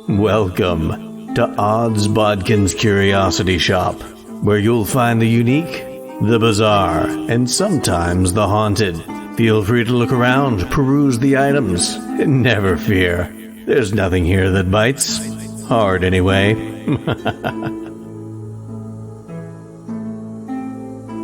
Welcome to Odds Bodkins Curiosity Shoppe, where you'll find the unique, the bizarre, and sometimes the haunted. Feel free to look around, peruse the items, and never fear, there's nothing here that bites. Hard anyway.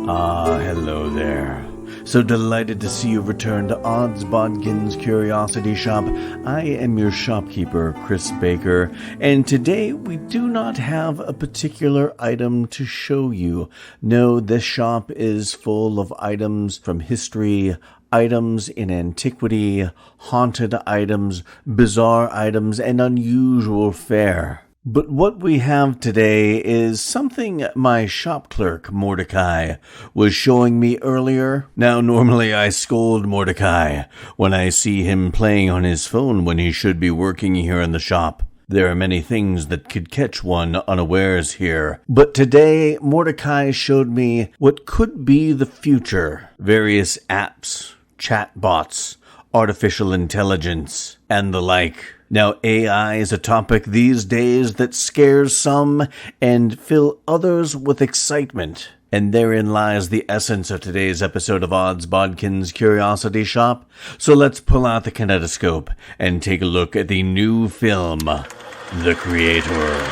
Hello there. So delighted to see you return to Odds Bodkins Curiosity Shoppe. I am your shopkeeper, Chris Baker, and today we do not have a particular item to show you. No, this shop is full of items from history, items in antiquity, haunted items, bizarre items, and unusual fare. But what we have today is something my shop clerk, Mordecai, was showing me earlier. Now, normally I scold Mordecai when I see him playing on his phone when he should be working here in the shop. There are many things that could catch one unawares here. But today, Mordecai showed me what could be the future. Various apps, chatbots, artificial intelligence, and the like. Now, AI is a topic these days that scares some and fill others with excitement. And therein lies the essence of today's episode of Odds Bodkins Curiosity Shoppe. So let's pull out the kinetoscope and take a look at the new film, The Creator.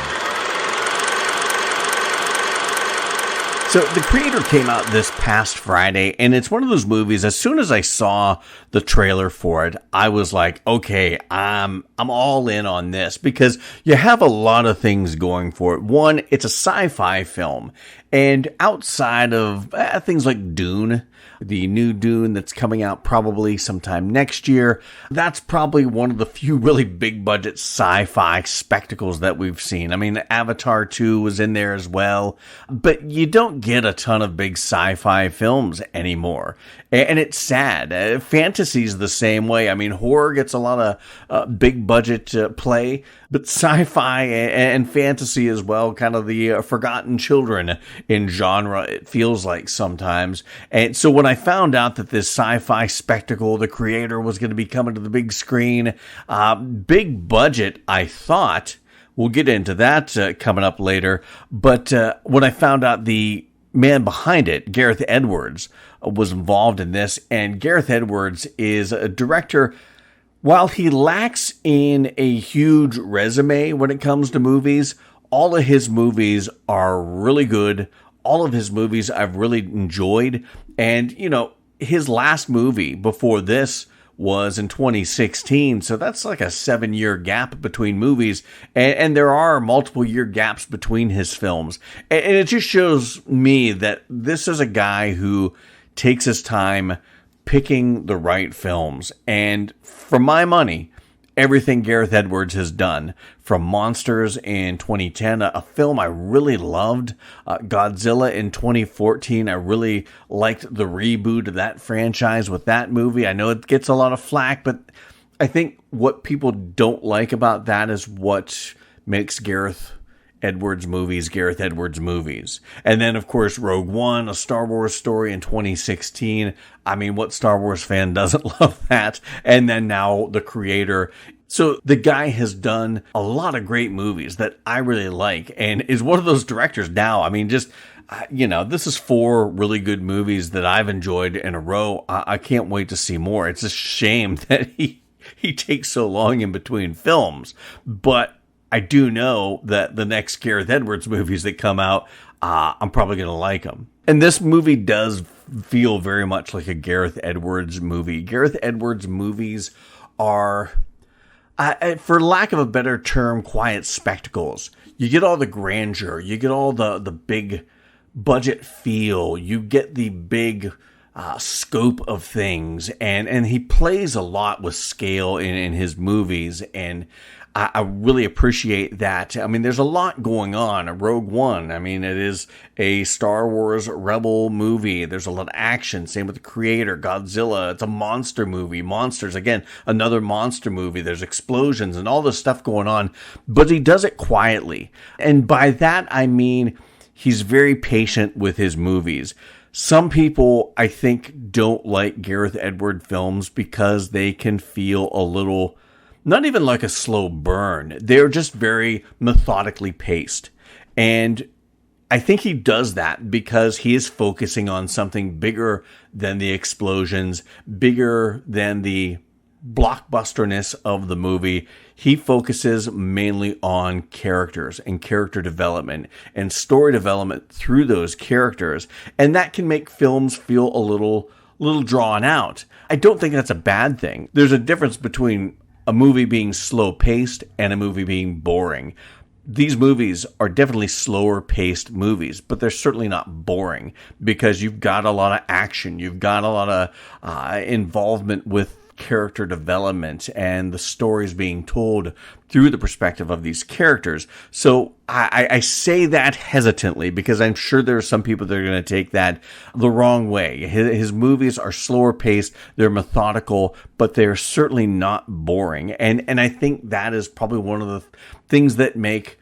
So, The Creator came out this past Friday, and it's one of those movies, as soon as I saw the trailer for it, I was like, okay, I'm all in on this, because you have a lot of things going for it. One, it's a sci-fi film, and outside of things like Dune, the new Dune that's coming out probably sometime next year, that's probably one of the few really big budget sci-fi spectacles that we've seen. I mean, Avatar 2 was in there as well, but you don't get a ton of big sci-fi films anymore. And it's sad. Fantasy's the same way. I mean, horror gets a lot of big budget play, but sci-fi and fantasy as well, kind of the forgotten children in genre, it feels like sometimes. And so when I found out that this sci-fi spectacle, The Creator, was going to be coming to the big screen, big budget, I thought. We'll get into that coming up later. But when I found out the man behind it, Gareth Edwards, was involved in this, and Gareth Edwards is a director. While he lacks in a huge resume when it comes to movies, all of his movies are really good. All of his movies I've really enjoyed. And, you know, his last movie before this was in 2016. So that's like a 7-year gap between movies. And there are multiple year gaps between his films. And it just shows me that this is a guy who takes his time picking the right films. And for my money, everything Gareth Edwards has done, from Monsters in 2010, a film I really loved, Godzilla in 2014, I really liked the reboot of that franchise with that movie. I know it gets a lot of flack, but I think what people don't like about that is what makes Gareth Edwards movies. And then, of course, Rogue One, a Star Wars story in 2016. I mean, what Star Wars fan doesn't love that? And then now The Creator. So the guy has done a lot of great movies that I really like, and is one of those directors now. I mean, just, you know, this is 4 really good movies that I've enjoyed in a row. I can't wait to see more. It's a shame that he takes so long in between films, but I do know that the next Gareth Edwards movies that come out, I'm probably going to like them. And this movie does feel very much like a Gareth Edwards movie. Gareth Edwards movies are, for lack of a better term, quiet spectacles. You get all the grandeur. You get all the big budget feel. You get the big scope of things. And he plays a lot with scale in his movies. And I really appreciate that. I mean, there's a lot going on. Rogue One, I mean, it is a Star Wars rebel movie. There's a lot of action. Same with The Creator, Godzilla. It's a monster movie. Monsters, again, another monster movie. There's explosions and all this stuff going on. But he does it quietly. And by that, I mean, he's very patient with his movies. Some people, I think, don't like Gareth Edwards films because they can feel a little not even like a slow burn. They're just very methodically paced. And I think he does that because he is focusing on something bigger than the explosions, bigger than the blockbusterness of the movie. He focuses mainly on characters and character development and story development through those characters. And that can make films feel a little drawn out. I don't think that's a bad thing. There's a difference between a movie being slow paced and a movie being boring. These movies are definitely slower paced movies, but they're certainly not boring because you've got a lot of action. You've got a lot of involvement with character development and the stories being told through the perspective of these characters. So I say that hesitantly because I'm sure there are some people that are going to take that the wrong way. His movies are slower paced, they're methodical, but they're certainly not boring. And I think that is probably one of the things that make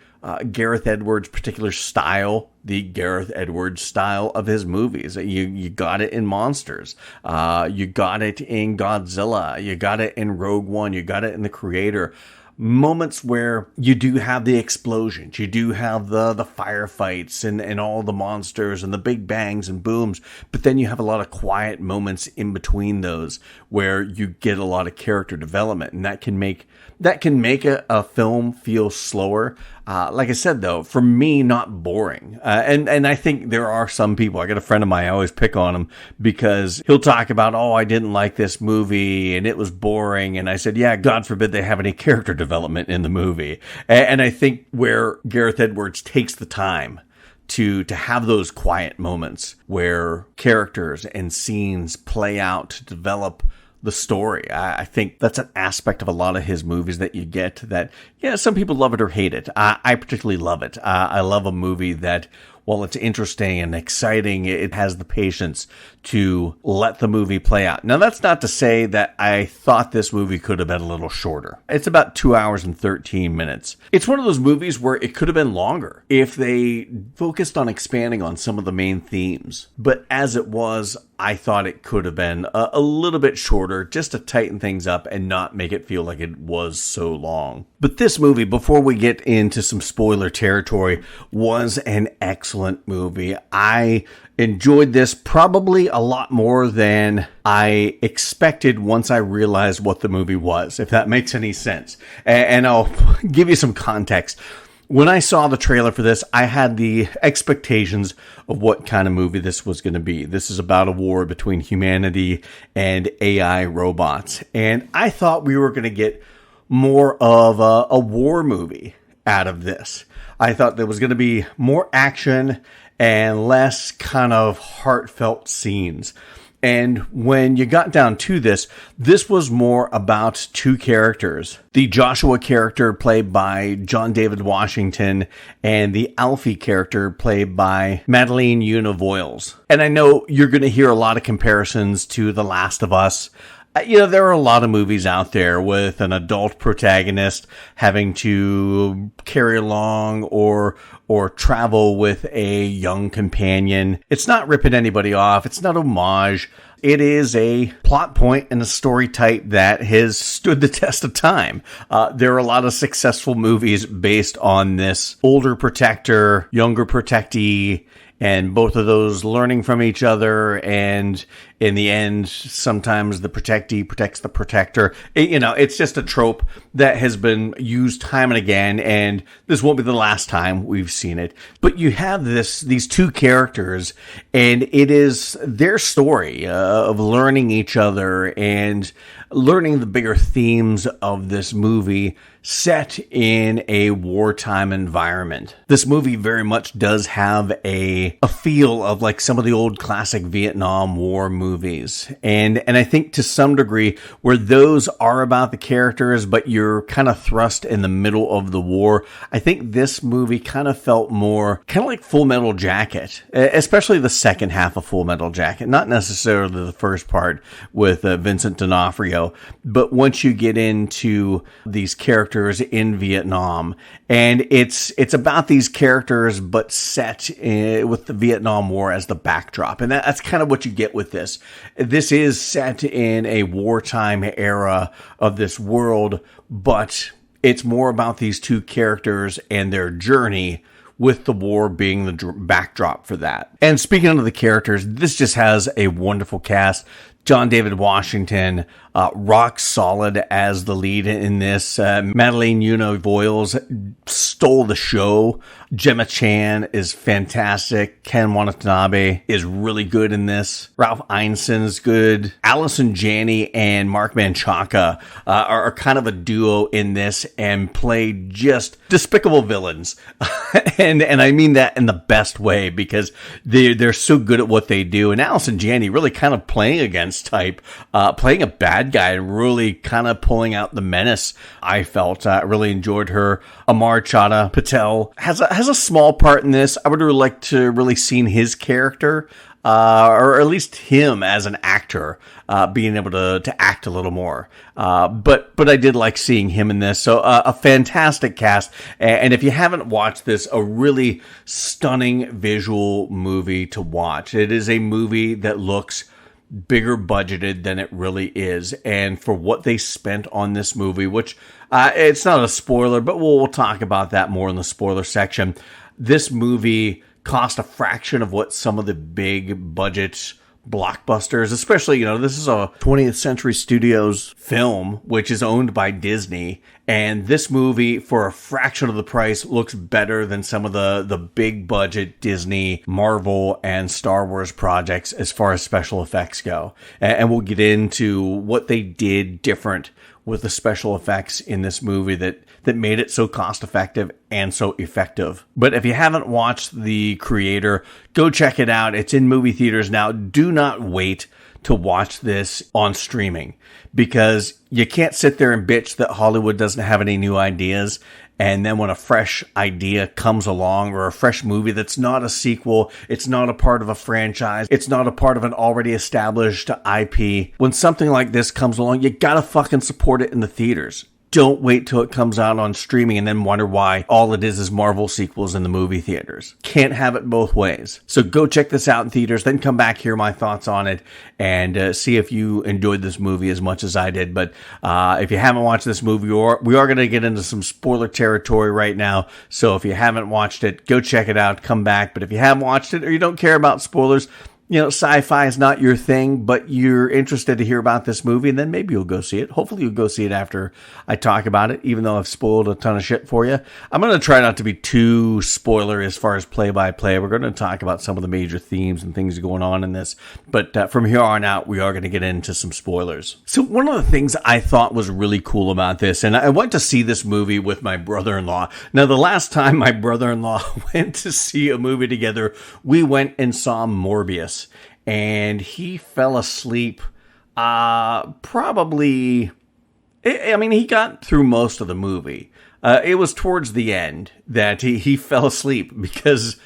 Gareth Edwards' particular style, the Gareth Edwards style of his movies. You got it in Monsters. You got it in Godzilla. You got it in Rogue One. You got it in The Creator. Moments where you do have the explosions, you do have the firefights and all the monsters and the big bangs and booms, but then you have a lot of quiet moments in between those where you get a lot of character development, and that can make a film feel slower. Like I said, though, for me, not boring. And I think there are some people, I got a friend of mine, I always pick on him because he'll talk about, oh, I didn't like this movie and it was boring. And I said, yeah, God forbid they have any character development in the movie. And I think where Gareth Edwards takes the time to have those quiet moments where characters and scenes play out to develop the story. I think that's an aspect of a lot of his movies that you get that, yeah, some people love it or hate it. I particularly love it. I love a movie that, while it's interesting and exciting, it has the patience to let the movie play out. Now, that's not to say that I thought this movie could have been a little shorter. It's about 2 hours and 13 minutes. It's one of those movies where it could have been longer if they focused on expanding on some of the main themes. But as it was, I thought it could have been a little bit shorter just to tighten things up and not make it feel like it was so long. But this movie, before we get into some spoiler territory, was an excellent movie. I enjoyed this probably a lot more than I expected once I realized what the movie was, if that makes any sense. And I'll give you some context. When I saw the trailer for this, I had the expectations of what kind of movie this was going to be. This is about a war between humanity and AI robots. And I thought we were going to get more of a war movie out of this. I thought there was going to be more action and less kind of heartfelt scenes. And when you got down to this was more about two characters. The Joshua character played by John David Washington and the Alfie character played by Madeleine Yuna Voiles. And I know you're going to hear a lot of comparisons to The Last of Us. You know, there are a lot of movies out there with an adult protagonist having to carry along or travel with a young companion. It's not ripping anybody off. It's not homage. It is a plot point and a story type that has stood the test of time. There are a lot of successful movies based on this older protector, younger protectee, and both of those learning from each other, and in the end, sometimes the protectee protects the protector. It's just a trope that has been used time and again, and this won't be the last time we've seen it. But you have these two characters, and it is their story of learning each other and learning the bigger themes of this movie set in a wartime environment. This movie very much does have a feel of like some of the old classic Vietnam War movies. And I think to some degree where those are about the characters, but you're kind of thrust in the middle of the war, I think this movie kind of felt more kind of like Full Metal Jacket, especially the second half of Full Metal Jacket, not necessarily the first part with Vincent D'Onofrio. scenario. But once you get into these characters in Vietnam, and it's about these characters, but set with the Vietnam War as the backdrop. And that's kind of what you get with this. This is set in a wartime era of this world, but it's more about these two characters and their journey, with the war being the backdrop for that. And speaking of the characters, this just has a wonderful cast. John David Washington, rock solid as the lead in this. Madeleine Yuna-Voiles stole the show. Gemma Chan is fantastic. Ken Watanabe is really good in this. Ralph Ineson's good. Allison Janney and Mark Menchaca are kind of a duo in this and play just despicable villains. and I mean that in the best way, because they're so good at what they do. And Allison Janney really kind of playing against type, playing a bad guy and really kind of pulling out the menace. I felt really enjoyed her. Amar Chadha Patel has a small part in this. I would really like to really seen his character, or at least him as an actor, being able to act a little more. But I did like seeing him in this. So a fantastic cast. And if you haven't watched this, a really stunning visual movie to watch. It is a movie that looks bigger budgeted than it really is, and for what they spent on this movie, which it's not a spoiler, but we'll talk about that more in the spoiler section. This movie cost a fraction of what some of the big budget blockbusters, especially, this is a 20th Century Studios film, which is owned by Disney. And this movie, for a fraction of the price, looks better than some of the big budget Disney, Marvel, and Star Wars projects as far as special effects go. And we'll get into what they did different with the special effects in this movie that made it so cost effective and so effective. But if you haven't watched The Creator, go check it out. It's in movie theaters now. Do not wait to watch this on streaming, because you can't sit there and bitch that Hollywood doesn't have any new ideas. And then when a fresh idea comes along, or a fresh movie that's not a sequel, it's not a part of a franchise, it's not a part of an already established IP. When something like this comes along, you gotta fucking support it in the theaters. Don't wait till it comes out on streaming and then wonder why all it is Marvel sequels in the movie theaters. Can't have it both ways. So go check this out in theaters, then come back, hear my thoughts on it, and see if you enjoyed this movie as much as I did. But if you haven't watched this movie, we are going to get into some spoiler territory right now. So if you haven't watched it, go check it out, come back. But if you haven't watched it or you don't care about spoilers, sci-fi is not your thing, but you're interested to hear about this movie, and then maybe you'll go see it. Hopefully you'll go see it after I talk about it, even though I've spoiled a ton of shit for you. I'm going to try not to be too spoiler as far as play-by-play. We're going to talk about some of the major themes and things going on in this, but from here on out, we are going to get into some spoilers. So one of the things I thought was really cool about this, and I went to see this movie with my brother-in-law. Now, the last time my brother-in-law went to see a movie together, we went and saw Morbius. And he fell asleep, probably, he got through most of the movie. It was towards the end that he fell asleep because,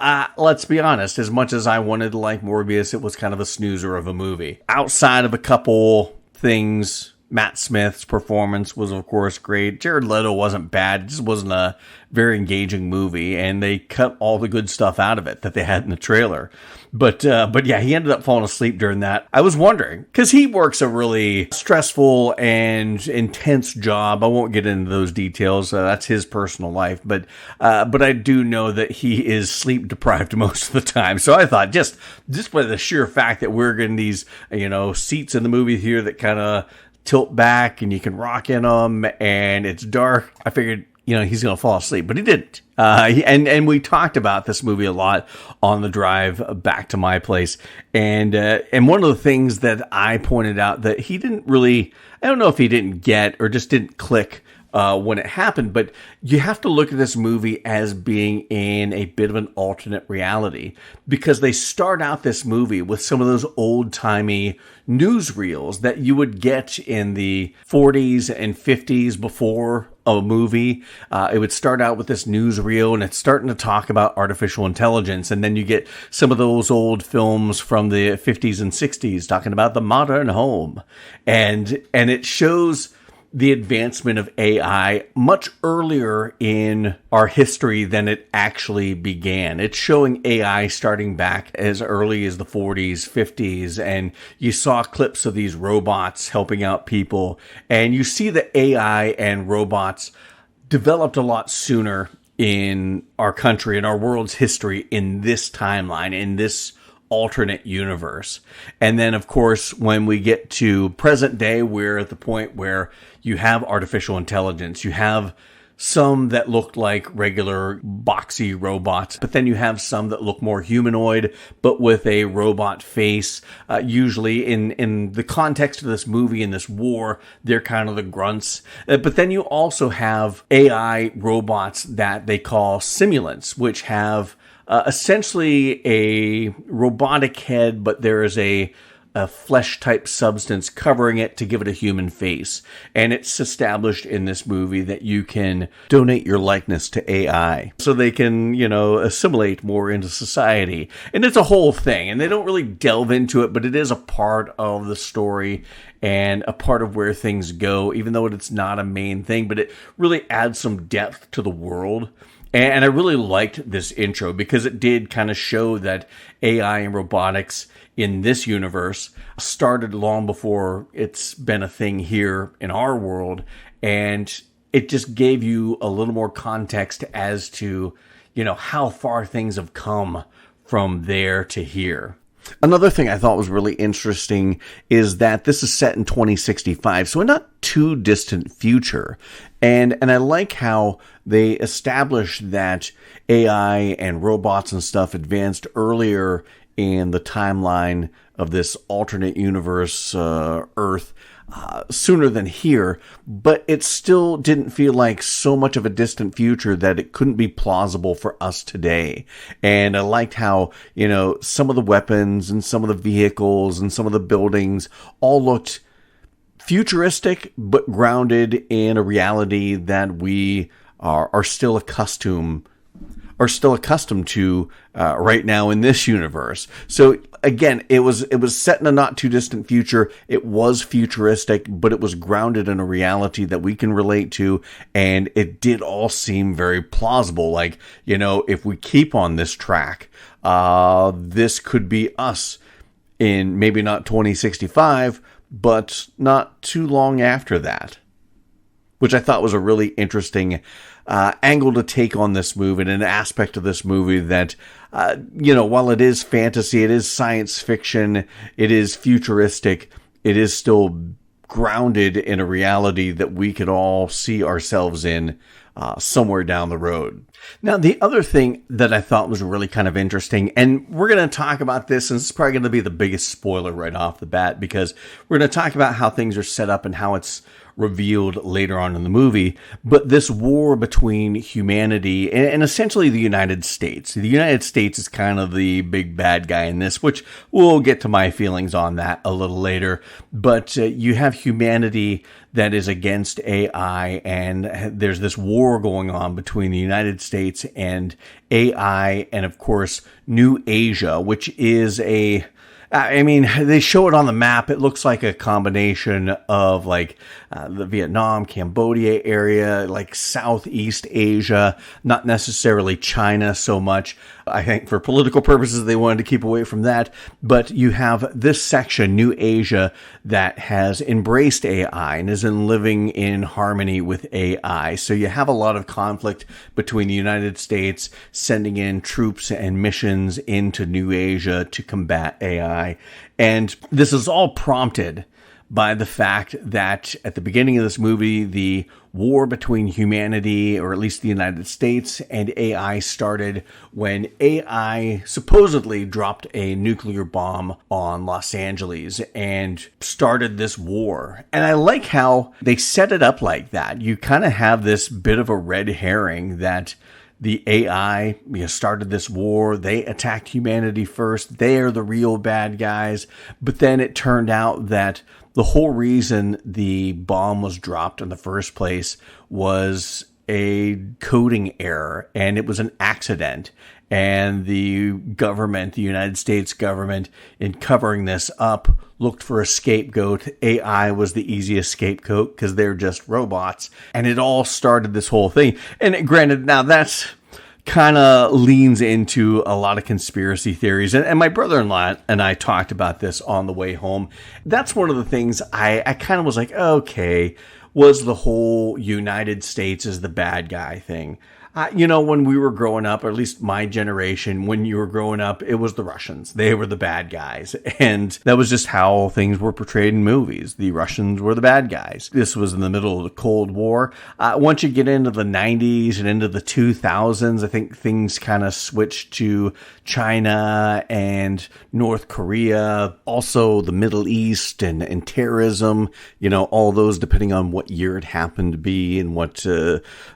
let's be honest, as much as I wanted to like Morbius, it was kind of a snoozer of a movie. Outside of a couple things, Matt Smith's performance was, of course, great. Jared Leto wasn't bad. It just wasn't a very engaging movie, and they cut all the good stuff out of it that they had in the trailer. But yeah, he ended up falling asleep during that. I was wondering, because he works a really stressful and intense job. I won't get into those details. That's his personal life. But I do know that he is sleep deprived most of the time. So I thought just by the sheer fact that we're getting these, seats in the movie theater that kind of tilt back and you can rock in them and it's dark, I figured, he's going to fall asleep, but he didn't. And we talked about this movie a lot on the drive back to my place. And one of the things that I pointed out that he didn't really, I don't know if he didn't get or just didn't click when it happened, but you have to look at this movie as being in a bit of an alternate reality, because they start out this movie with some of those old-timey newsreels that you would get in the 40s and 50s before a movie. It would start out with this newsreel, and it's starting to talk about artificial intelligence. And then you get some of those old films from the 50s and 60s talking about the modern home. And it shows the advancement of AI much earlier in our history than it actually began. It's showing AI starting back as early as the 40s, 50s, and you saw clips of these robots helping out people, and you see that AI and robots developed a lot sooner in our country, in our world's history, in this timeline, in this alternate universe. And then, of course, when we get to present day, we're at the point where you have artificial intelligence. You have some that look like regular boxy robots, but then you have some that look more humanoid, but with a robot face. Usually in the context of this movie, in this war, they're kind of the grunts. But then you also have AI robots that they call simulants, which have essentially a robotic head, but there is a flesh-type substance covering it to give it a human face. And it's established in this movie that you can donate your likeness to AI so they can, assimilate more into society. And it's a whole thing, and they don't really delve into it, but it is a part of the story and a part of where things go, even though it's not a main thing, but it really adds some depth to the world. And I really liked this intro because it did kind of show that AI and robotics in this universe started long before it's been a thing here in our world. And it just gave you a little more context as to, how far things have come from there to here. Another thing I thought was really interesting is that this is set in 2065, so a not too distant future. And I like how they established that AI and robots and stuff advanced earlier in the timeline of this alternate universe, Earth, sooner than here, but it still didn't feel like so much of a distant future that it couldn't be plausible for us today. And I liked how, some of the weapons and some of the vehicles and some of the buildings all looked futuristic, but grounded in a reality that we are still accustomed to right now in this universe. So again, it was set in a not too distant future. It was futuristic, but it was grounded in a reality that we can relate to, and it did all seem very plausible. Like, if we keep on this track, this could be us in maybe not 2065, but not too long after that, which I thought was a really interesting angle to take on this movie, and an aspect of this movie that, while it is fantasy, it is science fiction, it is futuristic, it is still grounded in a reality that we could all see ourselves in somewhere down the road. Now, the other thing that I thought was really kind of interesting, and we're going to talk about this, and this is probably going to be the biggest spoiler right off the bat, because we're going to talk about how things are set up and how it's revealed later on in the movie, but this war between humanity and essentially the United States. The United States is kind of the big bad guy in this, which we'll get to my feelings on that a little later. But you have humanity that is against AI, and there's this war going on between the United States and AI, and of course, New Asia, which is they show it on the map. It looks like a combination of the Vietnam, Cambodia area, like Southeast Asia, not necessarily China so much. I think for political purposes, they wanted to keep away from that. But you have this section, New Asia, that has embraced AI and is living in harmony with AI. So you have a lot of conflict between the United States sending in troops and missions into New Asia to combat AI. And this is all prompted by the fact that at the beginning of this movie, the war between humanity, or at least the United States, and AI started when AI supposedly dropped a nuclear bomb on Los Angeles and started this war. And I like how they set it up like that. You kind of have this bit of a red herring that the AI started this war. They attacked humanity first. They are the real bad guys. But then it turned out that the whole reason the bomb was dropped in the first place was a coding error, and it was an accident. And the government, the United States government, in covering this up, looked for a scapegoat. AI was the easiest scapegoat because they're just robots. And it all started this whole thing. And granted, now that's kind of leans into a lot of conspiracy theories. And my brother-in-law and I talked about this on the way home. That's one of the things I kind of was like, okay, was the whole United States is the bad guy thing. When we were growing up, or at least my generation, when you were growing up, it was the Russians. They were the bad guys. And that was just how things were portrayed in movies. The Russians were the bad guys. This was in the middle of the Cold War. Once you get into the 90s and into the 2000s, I think things kind of switched to China and North Korea, also the Middle East and terrorism, all those depending on what year it happened to be and what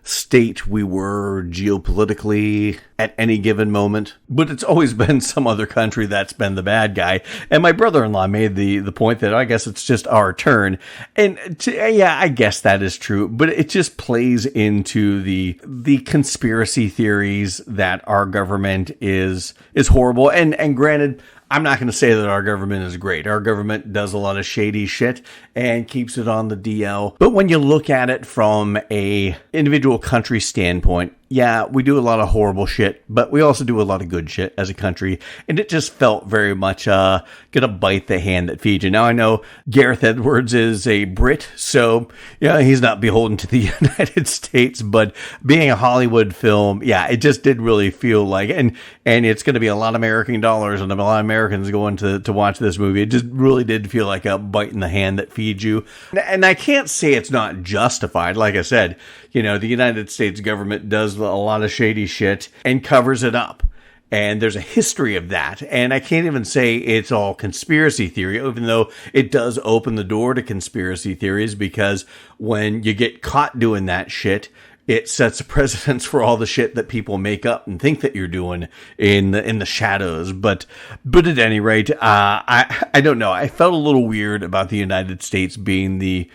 state we were geopolitically at any given moment. But it's always been some other country that's been the bad guy. And my brother-in-law made the point that I guess it's just our turn. And I guess that is true. But it just plays into the conspiracy theories that our government is horrible. And granted, I'm not going to say that our government is great. Our government does a lot of shady shit and keeps it on the DL. But when you look at it from a individual country standpoint, yeah, we do a lot of horrible shit, but we also do a lot of good shit as a country. And it just felt very much gonna bite the hand that feeds you. Now, I know Gareth Edwards is a Brit, so he's not beholden to the United States, but being a Hollywood film, it just did really feel like, and it's going to be a lot of American dollars and a lot of Americans going to watch this movie. It just really did feel like a bite in the hand that feeds you. And I can't say it's not justified. Like I said, the United States government does a lot of shady shit and covers it up. And there's a history of that. And I can't even say it's all conspiracy theory, even though it does open the door to conspiracy theories, because when you get caught doing that shit, it sets a precedence for all the shit that people make up and think that you're doing in the shadows. But at any rate, I don't know. I felt a little weird about the United States being the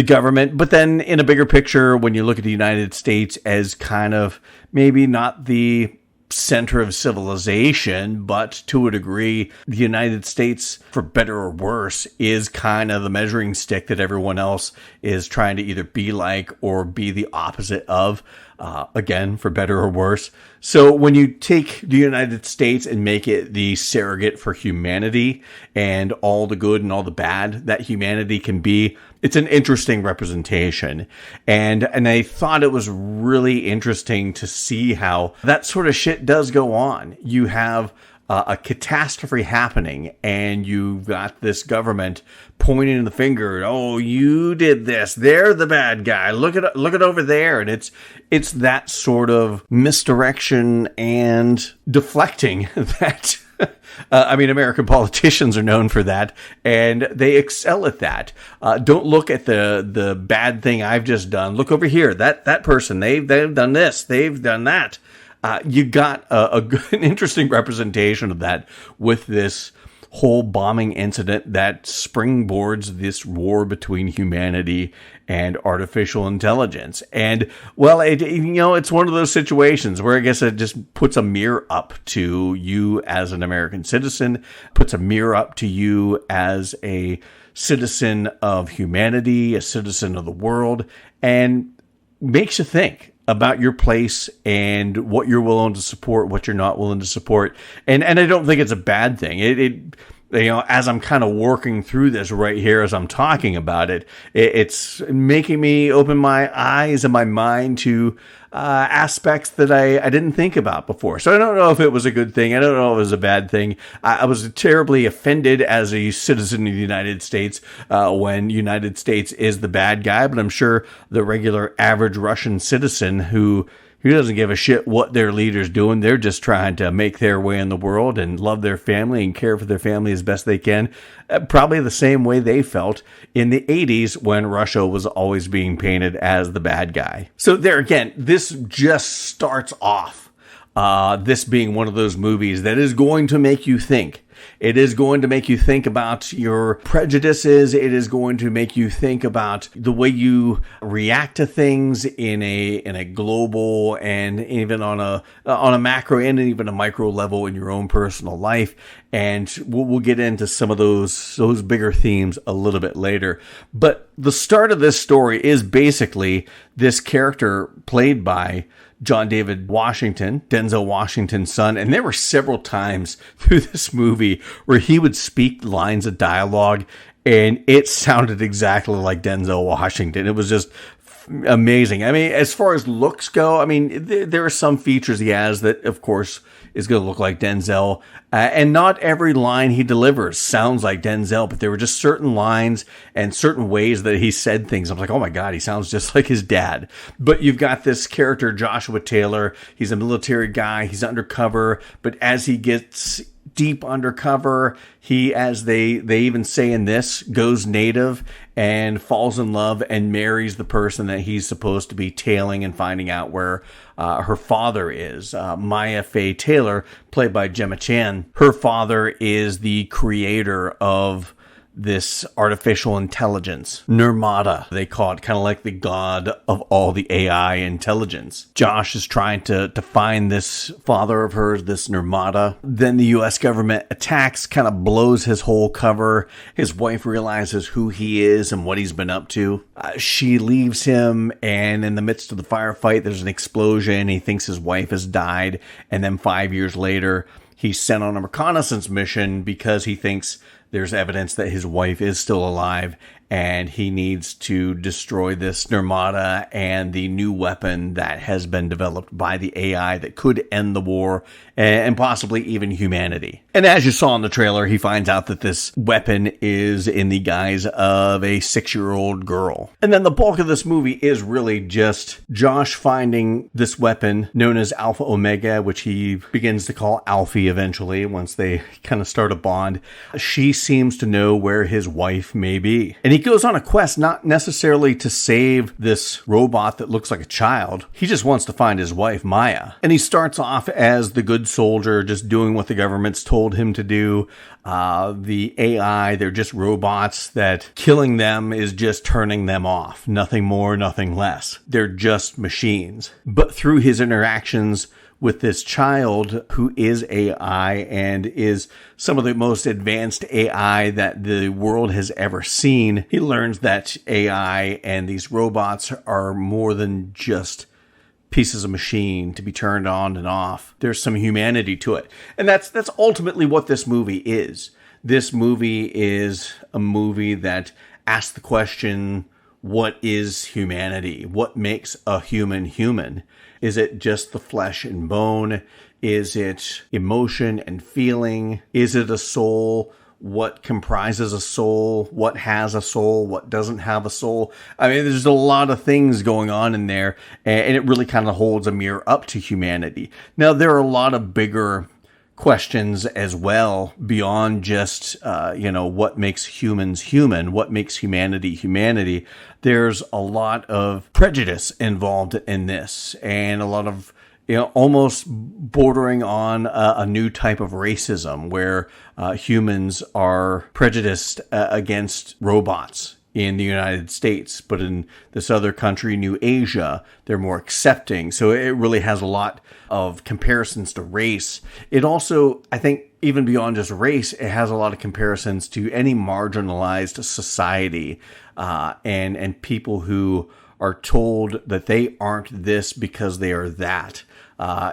government, but then in a bigger picture, when you look at the United States as kind of maybe not the center of civilization, but to a degree, the United States, for better or worse, is kind of the measuring stick that everyone else is trying to either be like or be the opposite of. Again, for better or worse. So when you take the United States and make it the surrogate for humanity and all the good and all the bad that humanity can be, it's an interesting representation. And I thought it was really interesting to see how that sort of shit does go on. You have a catastrophe happening, and you've got this government pointing the finger. Oh, you did this. They're the bad guy. Look at over there. And it's that sort of misdirection and deflecting that. American politicians are known for that, and they excel at that. Don't look at the bad thing I've just done. Look over here. That person, they've done this. They've done that. You got an interesting representation of that with this whole bombing incident that springboards this war between humanity and artificial intelligence. And, well, it's one of those situations where I guess it just puts a mirror up to you as an American citizen, puts a mirror up to you as a citizen of humanity, a citizen of the world, and makes you think about your place and what you're willing to support, what you're not willing to support. And I don't think it's a bad thing. It as I'm kind of working through this right here, as I'm talking about it, it's making me open my eyes and my mind to aspects that I didn't think about before. So I don't know if it was a good thing. I don't know if it was a bad thing. I was terribly offended as a citizen of the United States when United States is the bad guy, but I'm sure the regular average Russian citizen who doesn't give a shit what their leader's doing. They're just trying to make their way in the world and love their family and care for their family as best they can. Probably the same way they felt in the 80s when Russia was always being painted as the bad guy. So there again, this just starts off this being one of those movies that is going to make you think. It is going to make you think about your prejudices. It is going to make you think about the way you react to things in a global and even on a macro and even a micro level in your own personal life. And we'll get into some of those bigger themes a little bit later. But the start of this story is basically this character played by John David Washington, Denzel Washington's son. And there were several times through this movie where he would speak lines of dialogue and it sounded exactly like Denzel Washington. It was just amazing. I mean, as far as looks go, I mean, there are some features he has that, of course, is going to look like Denzel. And not every line he delivers sounds like Denzel, but there were just certain lines and certain ways that he said things. I was like, oh my God, he sounds just like his dad. But you've got this character, Joshua Taylor. He's a military guy. He's undercover. But as he gets deep undercover, he, as they even say in this, goes native and falls in love and marries the person that he's supposed to be tailing and finding out where her father is. Maya Faye Taylor, played by Gemma Chan. Her father is the creator of this artificial intelligence, Nirmata, they call it, kind of like the god of all the AI intelligence. Josh is trying to find this father of hers, this Nirmata. Then the U.S. government attacks, kind of blows his whole cover. His wife realizes who he is and what he's been up to. She leaves him, and in the midst of the firefight, there's an explosion. He thinks his wife has died, and then 5 years later, he's sent on a reconnaissance mission because he thinks there's evidence that his wife is still alive, and he needs to destroy this Nirmata and the new weapon that has been developed by the AI that could end the war and possibly even humanity. And as you saw in the trailer, he finds out that this weapon is in the guise of a 6-year-old girl. And then the bulk of this movie is really just Josh finding this weapon known as Alpha Omega, which he begins to call Alfie eventually once they kind of start a bond. She seems to know where his wife may be. And he goes on a quest not necessarily to save this robot that looks like a child. He just wants to find his wife, Maya. And he starts off as the good soldier, just doing what the government's told him to do. The AI, they're just robots that killing them is just turning them off. Nothing more, nothing less. They're just machines. But through his interactions with this child who is AI and is some of the most advanced AI that the world has ever seen, he learns that AI and these robots are more than just pieces of machine to be turned on and off. There's some humanity to it. And that's ultimately what this movie is. This movie is a movie that asks the question, what is humanity? What makes a human human? Is it just the flesh and bone? Is it emotion and feeling? Is it a soul? What comprises a soul? What has a soul? What doesn't have a soul? I mean, there's a lot of things going on in there, and it really kind of holds a mirror up to humanity. Now, there are a lot of bigger questions as well beyond just, what makes humans human, what makes humanity humanity. There's a lot of prejudice involved in this and a lot of, almost bordering on a new type of racism where humans are prejudiced against robots in the United States, but in this other country, New Asia, they're more accepting. So it really has a lot of comparisons to race. It also, I think, even beyond just race, it has a lot of comparisons to any marginalized society and people who are told that they aren't this because they are that.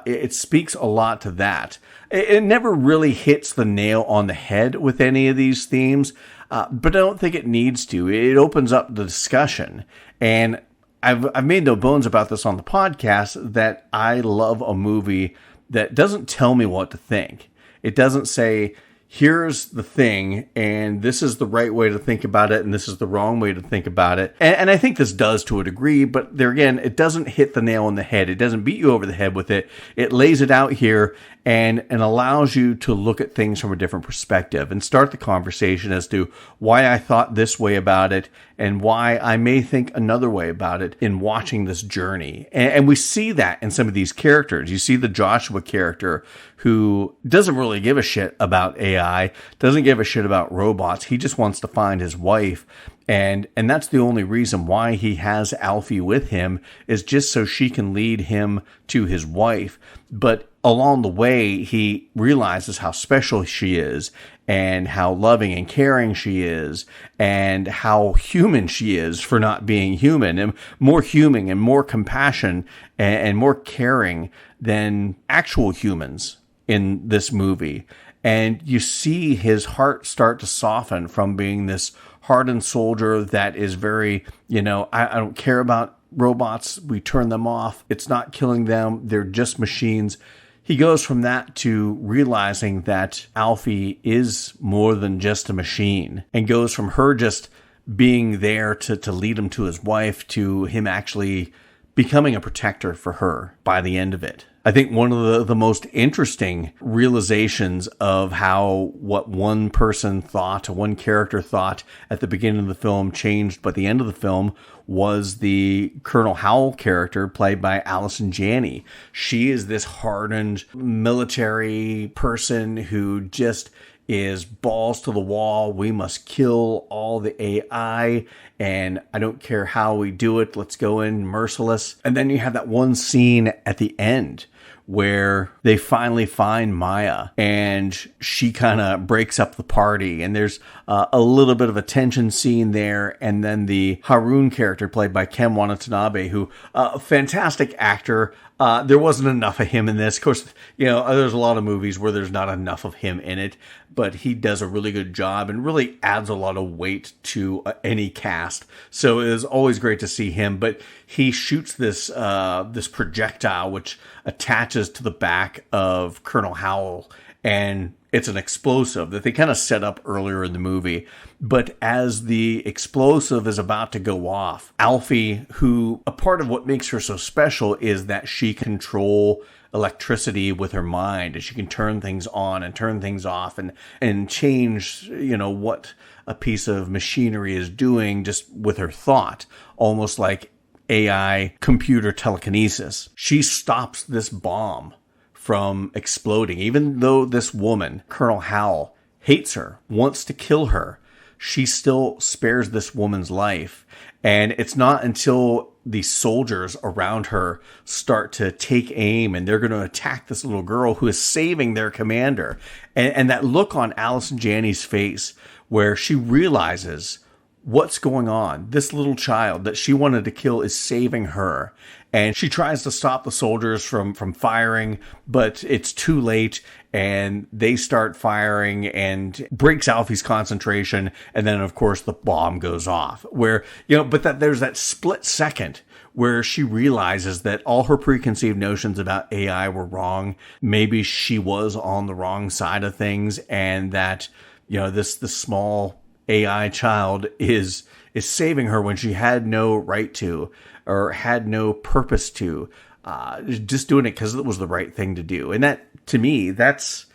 It speaks a lot to that. It never really hits the nail on the head with any of these themes, but I don't think it needs to. It opens up the discussion. And I've made no bones about this on the podcast that I love a movie that doesn't tell me what to think. It doesn't say, here's the thing, and this is the right way to think about it, and this is the wrong way to think about it. And I think this does to a degree, but there again, it doesn't hit the nail on the head. It doesn't beat you over the head with it. It lays it out here and allows you to look at things from a different perspective and start the conversation as to why I thought this way about it and why I may think another way about it in watching this journey. And we see that in some of these characters. You see the Joshua character who doesn't really give a shit about AI, doesn't give a shit about robots. He just wants to find his wife. And that's the only reason why he has Alfie with him, is just so she can lead him to his wife. But along the way, he realizes how special she is and how loving and caring she is and how human she is for not being human, and more human and more compassion and more caring than actual humans in this movie. And you see his heart start to soften from being this hardened soldier that is very, I don't care about robots. We turn them off. It's not killing them. They're just machines. He goes from that to realizing that Alfie is more than just a machine, and goes from her just being there to lead him to his wife to him actually becoming a protector for her by the end of it. I think one of the most interesting realizations of how what one person thought, one character thought at the beginning of the film changed by the end of the film was the Colonel Howell character played by Allison Janney. She is this hardened military person who just is balls to the wall. We must kill all the AI, and I don't care how we do it. Let's go in merciless. And then you have that one scene at the end where they finally find Maya, and she kind of breaks up the party, and there's a little bit of a tension scene there. And then the Haroon character played by Ken Watanabe, who a fantastic actor. There wasn't enough of him in this. Of course, there's a lot of movies where there's not enough of him in it, but he does a really good job and really adds a lot of weight to any cast. So it is always great to see him. But he shoots this projectile which attaches to the back of Colonel Howell, and it's an explosive that they kind of set up earlier in the movie. But as the explosive is about to go off, Alfie, who a part of what makes her so special is that she can control electricity with her mind, and she can turn things on and turn things off and change, what a piece of machinery is doing just with her thought, almost like AI computer telekinesis. She stops this bomb from exploding. Even though this woman, Colonel Howell, hates her, wants to kill her, she still spares this woman's life. And it's not until the soldiers around her start to take aim and they're going to attack this little girl who is saving their commander. And that look on Allison Janney's face where she realizes what's going on. This little child that she wanted to kill is saving her. And she tries to stop the soldiers from firing, but it's too late, and they start firing and breaks Alfie's concentration. And then, of course, the bomb goes off. But there's that split second where she realizes that all her preconceived notions about AI were wrong. Maybe she was on the wrong side of things, and that, this small AI child is saving her when she had no right to, or had no purpose to, just doing it because it was the right thing to do. And that, to me, that's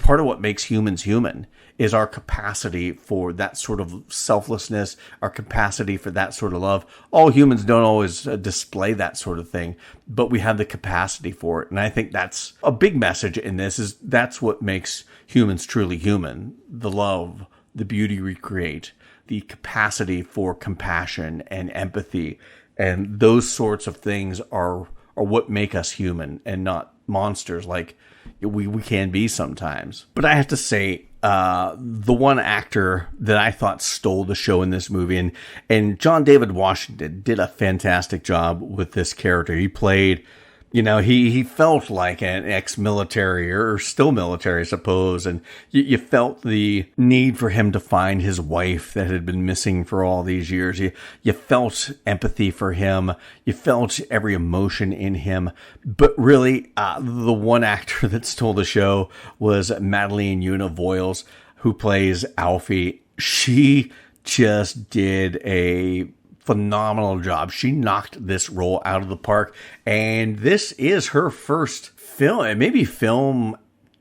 part of what makes humans human, is our capacity for that sort of selflessness, our capacity for that sort of love. All humans don't always display that sort of thing, but we have the capacity for it. And I think that's a big message in this, is that's what makes humans truly human. The love, the beauty we create, the capacity for compassion and empathy, and those sorts of things are what make us human and not monsters like we can be sometimes. But I have to say, the one actor that I thought stole the show in this movie, and John David Washington did a fantastic job with this character. He played, he felt like an ex-military, or still military, I suppose. And you felt the need for him to find his wife that had been missing for all these years. You felt empathy for him. You felt every emotion in him. But really, the one actor that stole the show was Madeleine Yuna Voiles, who plays Alfie. She just did a phenomenal job. She knocked this role out of the park, and this is her first film, maybe film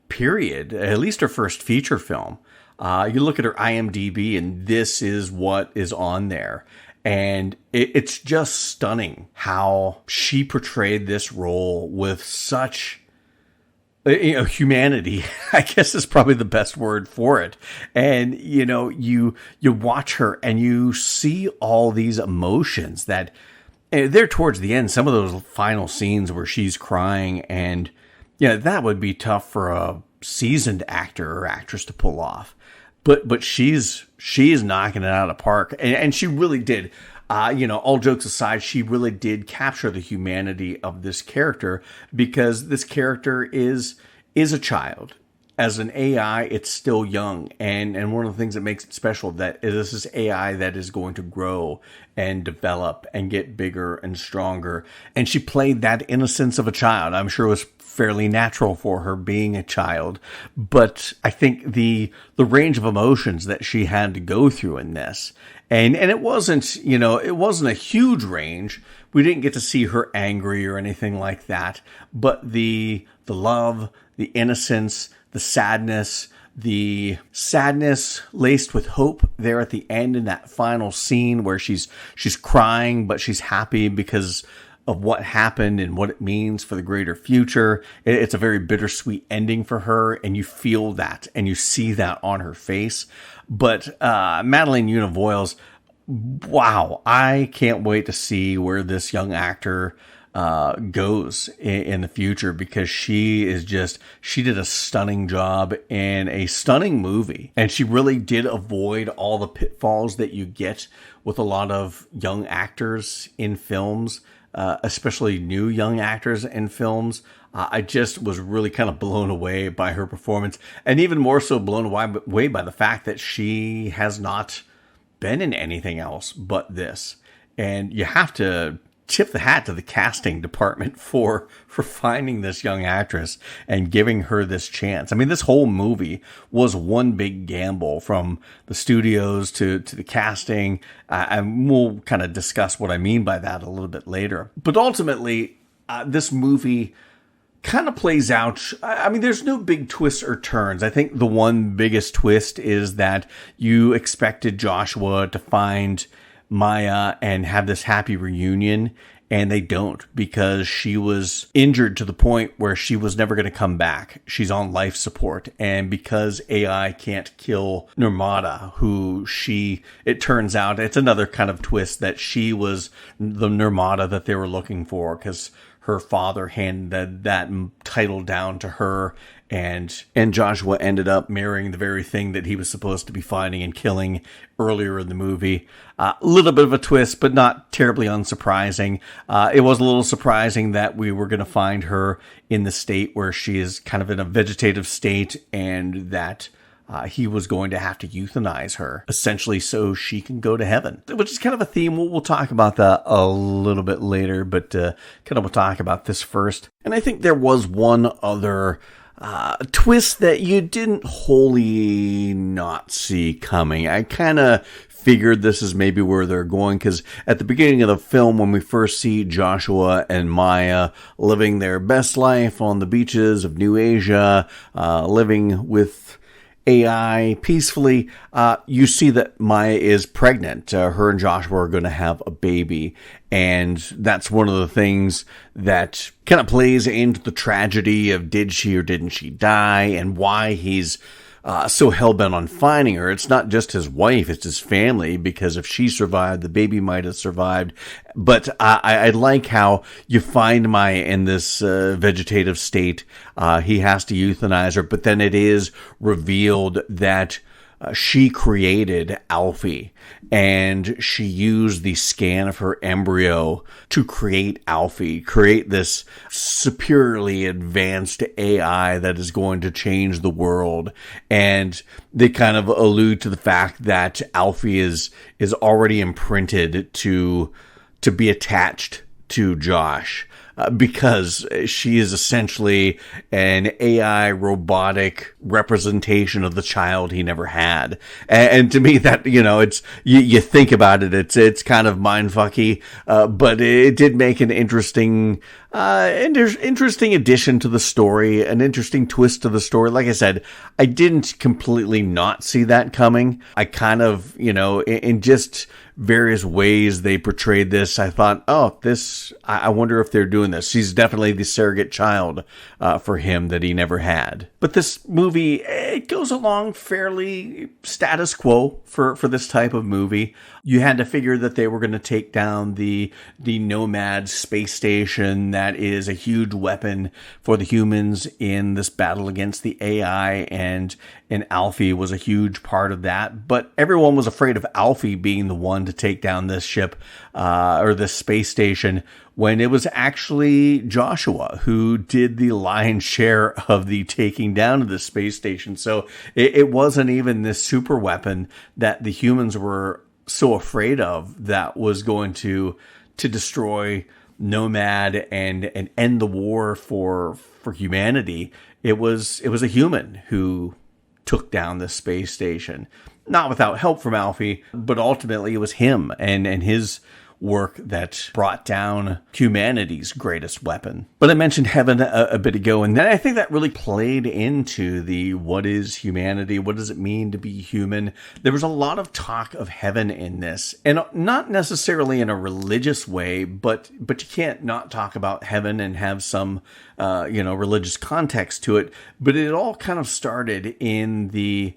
period, at least her first feature film. You look at her IMDb, and this is what is on there. And it's just stunning how she portrayed this role with such, humanity, I guess is probably the best word for it. And, you watch her and you see all these emotions that they're towards the end, some of those final scenes where she's crying, and, that would be tough for a seasoned actor or actress to pull off. But she's knocking it out of the park. And she really did. All jokes aside, she really did capture the humanity of this character, because this character is a child. As an AI, it's still young. And one of the things that makes it special that is this is AI that is going to grow and develop and get bigger and stronger. And she played that innocence of a child. I'm sure it was fairly natural for her being a child. But I think the range of emotions that she had to go through in this, and it wasn't, it wasn't a huge range. We didn't get to see her angry or anything like that. But the love, the innocence, the sadness laced with hope there at the end in that final scene where she's crying, but she's happy because of what happened and what it means for the greater future. It's a very bittersweet ending for her, and you feel that and you see that on her face. But Madeleine Yuna Voiles, wow, I can't wait to see where this young actor goes in the future, because she did a stunning job in a stunning movie, and she really did avoid all the pitfalls that you get with a lot of young actors in films, especially new young actors in films. I just was really kind of blown away by her performance, and even more so blown away by the fact that she has not been in anything else but this. And you have to tip the hat to the casting department for finding this young actress and giving her this chance. I mean, this whole movie was one big gamble, from the studios to the casting. And we'll kind of discuss what I mean by that a little bit later. But ultimately, this movie kind of plays out. I mean, there's no big twists or turns. I think the one biggest twist is that you expected Joshua to find Maya and have this happy reunion, and they don't, because she was injured to the point where she was never going to come back. She's on life support, and because AI can't kill Nirmata, it turns out it's another kind of twist that she was the Nirmata that they were looking for, because her father handed that title down to her, and Joshua ended up marrying the very thing that he was supposed to be finding and killing earlier in the movie. A little bit of a twist, but not terribly unsurprising. It was a little surprising that we were going to find her in the state where she is kind of in a vegetative state, and that he was going to have to euthanize her, essentially, so she can go to heaven, which is kind of a theme. We'll talk about that a little bit later, but we'll talk about this first. And I think there was one other twist that you didn't wholly not see coming. I kind of figured this is maybe where they're going, because at the beginning of the film, when we first see Joshua and Maya living their best life on the beaches of New Asia, living with AI peacefully, you see that Maya is pregnant. Her and Joshua are going to have a baby. And that's one of the things that kind of plays into the tragedy of did she or didn't she die, and why he's so hell-bent on finding her. It's not just his wife, it's his family, because if she survived, the baby might have survived. But I like how you find Maya in this vegetative state. He has to euthanize her, but then it is revealed that she created Alfie, and she used the scan of her embryo to create Alfie, create this superiorly advanced AI that is going to change the world. And they kind of allude to the fact that Alfie is already imprinted to be attached to Josh. because she is essentially an AI robotic representation of the child he never had. And to me, that, it's, you think about it, it's kind of mindfucky, but it did make an interesting addition to the story, an interesting twist to the story. Like I said, I didn't completely not see that coming. I kind of, in just various ways they portrayed this, I thought, I wonder if they're doing this. She's definitely the surrogate child for him that he never had. But this movie, it goes along fairly status quo for this type of movie. You had to figure that they were going to take down the Nomad space station that is a huge weapon for the humans in this battle against the AI, and Alfie was a huge part of that. But everyone was afraid of Alfie being the one to take down this ship or this space station, when it was actually Joshua who did the lion's share of the taking down of the space station. So it wasn't even this super weapon that the humans were so afraid of that was going to destroy Nomad and end the war for humanity. It was a human who took down the space station, not without help from Alfie, but ultimately it was him and his work that brought down humanity's greatest weapon. But I mentioned heaven a bit ago, and then I think that really played into the what is humanity? What does it mean to be human? There was a lot of talk of heaven in this, and not necessarily in a religious way, but you can't not talk about heaven and have some religious context to it. But it all kind of started in the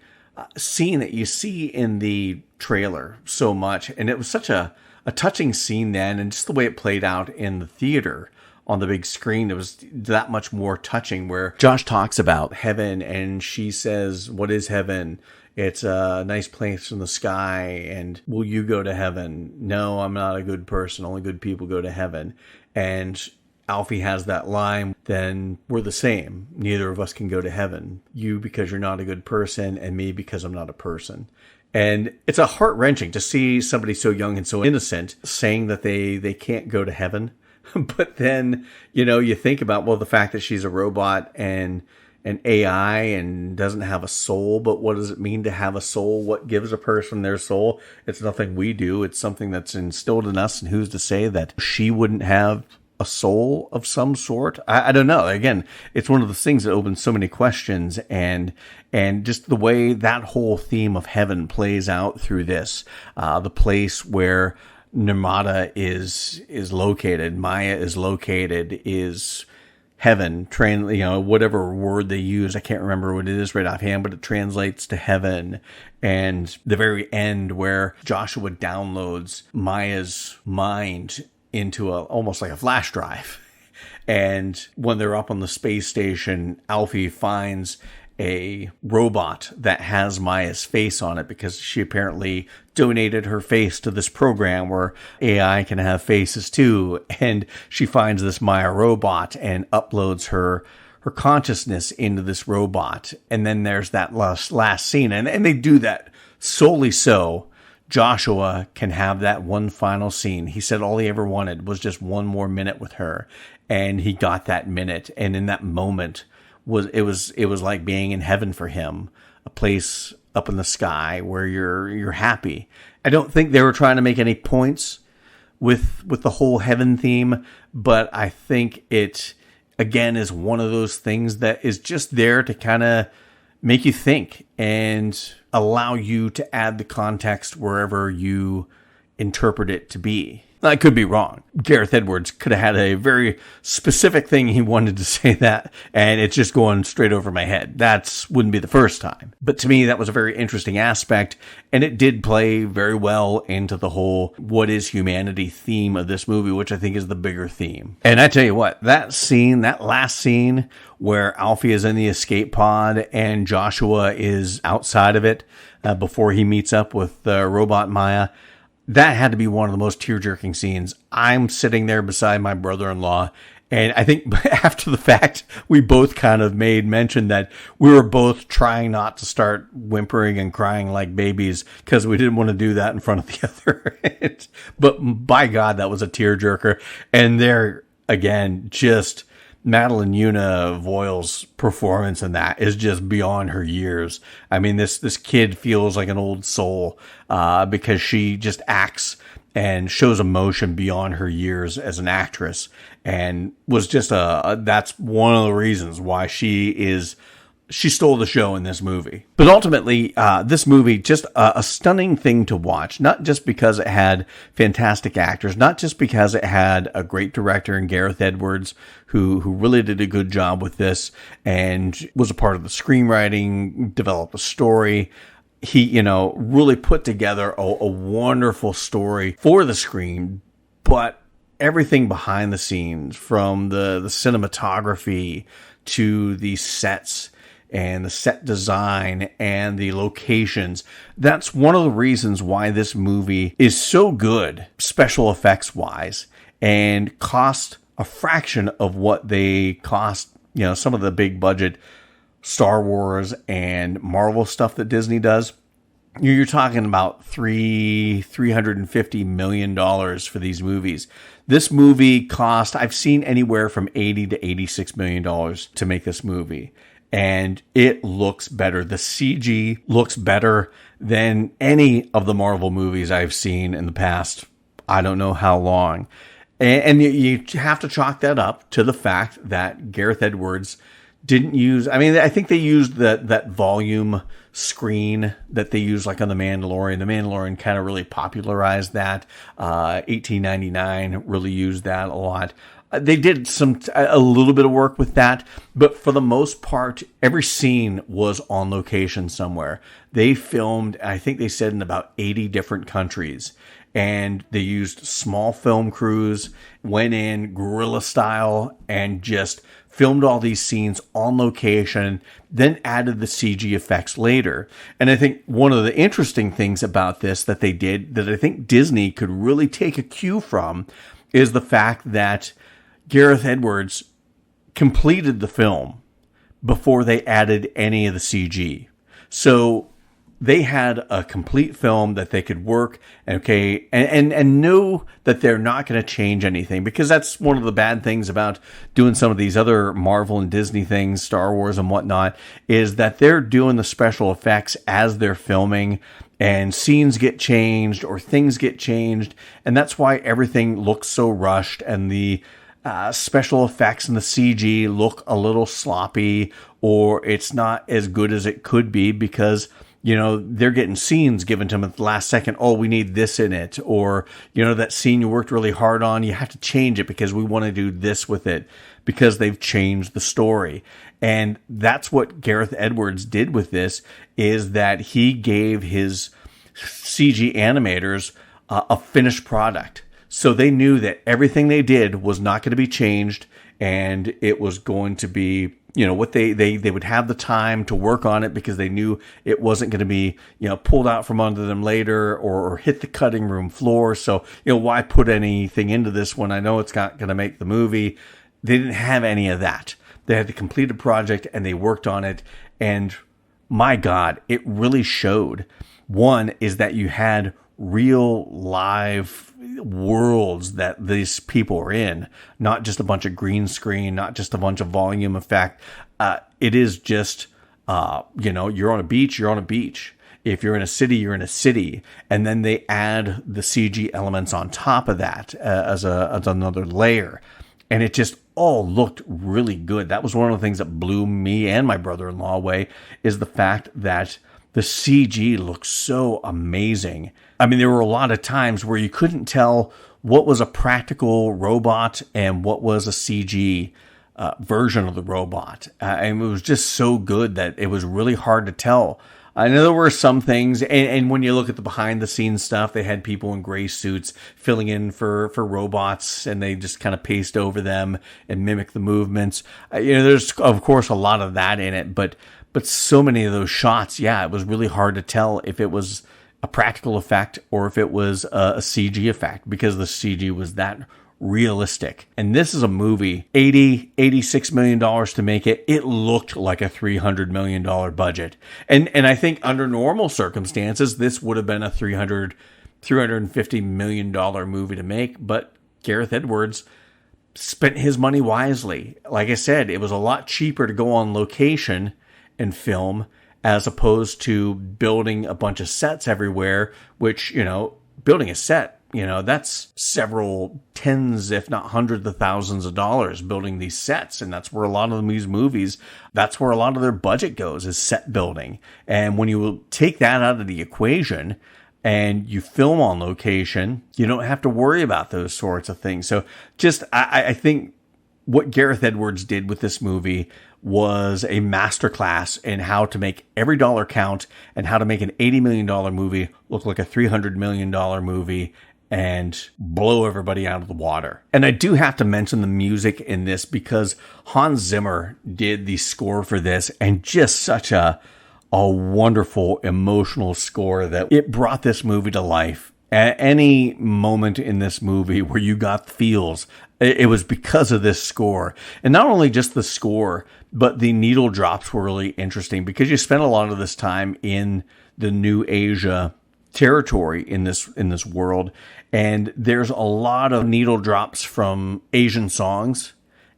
scene that you see in the trailer so much, and it was such a touching scene then, and just the way it played out in the theater on the big screen, it was that much more touching, where Josh talks about heaven and she says, "What is heaven? It's a nice place in the sky, and will you go to heaven?" "No, I'm not a good person. Only good people go to heaven." And Alfie has that line, "Then we're the same. Neither of us can go to heaven. You because you're not a good person, and me because I'm not a person." And it's a heart-wrenching to see somebody so young and so innocent saying that they can't go to heaven. But then, you think about, well, the fact that she's a robot and an AI and doesn't have a soul, but what does it mean to have a soul? What gives a person their soul? It's nothing we do. It's something that's instilled in us, and who's to say that she wouldn't have a soul of some sort? I don't know. Again, it's one of the things that opens so many questions, and just the way that whole theme of heaven plays out through this, the place where Nirmata is located, Maya is located, is heaven. Whatever word they use, I can't remember what it is right offhand, but it translates to heaven. And the very end where Joshua downloads Maya's mind into almost like a flash drive. And when they're up on the space station, Alfie finds a robot that has Maya's face on it, because she apparently donated her face to this program where AI can have faces too. And she finds this Maya robot and uploads her consciousness into this robot. And then there's that last scene. And they do that solely so Joshua can have that one final scene. He said all he ever wanted was just one more minute with her, and he got that minute. And in that moment it was like being in heaven for him, a place up in the sky where you're happy. I don't think they were trying to make any points with the whole heaven theme, but I think it again is one of those things that is just there to kind of make you think and allow you to add the context wherever you interpret it to be. I could be wrong. Gareth Edwards could have had a very specific thing he wanted to say that, and it's just going straight over my head. That wouldn't be the first time. But to me, that was a very interesting aspect, and it did play very well into the whole what is humanity theme of this movie, which I think is the bigger theme. And I tell you what, that last scene where Alfie is in the escape pod and Joshua is outside of it before he meets up with robot Maya, that had to be one of the most tear-jerking scenes. I'm sitting there beside my brother-in-law, and I think after the fact, we both kind of made mention that we were both trying not to start whimpering and crying like babies because we didn't want to do that in front of the other. But by God, that was a tearjerker. And there, again, just Madeline Una Voiles' performance in that is just beyond her years. I mean, this kid feels like an old soul because she just acts and shows emotion beyond her years as an actress, and was just that's one of the reasons why she stole the show in this movie. But ultimately, this movie, just a stunning thing to watch, not just because it had fantastic actors, not just because it had a great director in Gareth Edwards, who really did a good job with this and was a part of the screenwriting, developed the story. He, really put together a wonderful story for the screen, but everything behind the scenes, from the cinematography to the sets, and the set design and the locations. That's one of the reasons why this movie is so good, special effects wise, and cost a fraction of what they cost, some of the big budget Star Wars and Marvel stuff that Disney does. You're talking about $350 million for these movies. This movie cost, I've seen anywhere from $80 to $86 million to make this movie. And it looks better. The CG looks better than any of the Marvel movies I've seen in the past, I don't know how long. And you have to chalk that up to the fact that Gareth Edwards didn't use, I think they used that volume screen that they use like on The Mandalorian. The Mandalorian kind of really popularized that. 1899 really used that a lot. They did a little bit of work with that, but for the most part, every scene was on location somewhere. They filmed, I think they said, in about 80 different countries, and they used small film crews, went in guerrilla style, and just filmed all these scenes on location, then added the CG effects later. And I think one of the interesting things about this that they did, that I think Disney could really take a cue from, is the fact that Gareth Edwards completed the film before they added any of the CG. So they had a complete film that they could work, and know that they're not going to change anything, because that's one of the bad things about doing some of these other Marvel and Disney things, Star Wars and whatnot, is that they're doing the special effects as they're filming, and scenes get changed or things get changed, and that's why everything looks so rushed, and the special effects and the CG look a little sloppy, or it's not as good as it could be, because they're getting scenes given to them at the last second. Oh, we need this in it. Or, that scene you worked really hard on, you have to change it because we want to do this with it, because they've changed the story. And that's what Gareth Edwards did with this, is that he gave his CG animators a finished product. So they knew that everything they did was not going to be changed, and it was going to be, what they would have the time to work on it, because they knew it wasn't going to be, pulled out from under them later or hit the cutting room floor. So, why put anything into this when I know it's not going to make the movie? They didn't have any of that. They had to complete a project, and they worked on it. And my God, it really showed. One is that you had real live worlds that these people are in, not just a bunch of green screen, not just a bunch of volume effect. It is just, you're on a beach, you're on a beach. If you're in a city, you're in a city. And then they add the CG elements on top of that as another layer. And it just all looked really good. That was one of the things that blew me and my brother-in-law away, is the fact that the CG looks so amazing. There were a lot of times where you couldn't tell what was a practical robot and what was a CG version of the robot. And it was just so good that it was really hard to tell. I know there were some things, and when you look at the behind-the-scenes stuff, they had people in gray suits filling in for robots, and they just kind of paste over them and mimic the movements. There's, of course, a lot of that in it, but so many of those shots, it was really hard to tell if it was a practical effect or if it was a CG effect, because the CG was that realistic. And this is a movie, $86 million to make it. It looked like a $300 million budget. And I think under normal circumstances, this would have been a $350 million movie to make. But Gareth Edwards spent his money wisely. Like I said, it was a lot cheaper to go on location and film as opposed to building a bunch of sets everywhere, which, building a set, that's several tens, if not hundreds of thousands of dollars building these sets. And that's where a lot of these movies, that's where a lot of their budget goes, is set building. And when you take that out of the equation and you film on location, you don't have to worry about those sorts of things. So I think what Gareth Edwards did with this movie was a masterclass in how to make every dollar count and how to make an $80 million movie look like a $300 million movie and blow everybody out of the water. And I do have to mention the music in this because Hans Zimmer did the score for this, and just such a wonderful emotional score that it brought this movie to life. At any moment in this movie where you got feels, it was because of this score. And not only just the score, but the needle drops were really interesting because you spent a lot of this time in the New Asia territory in this world. And there's a lot of needle drops from Asian songs.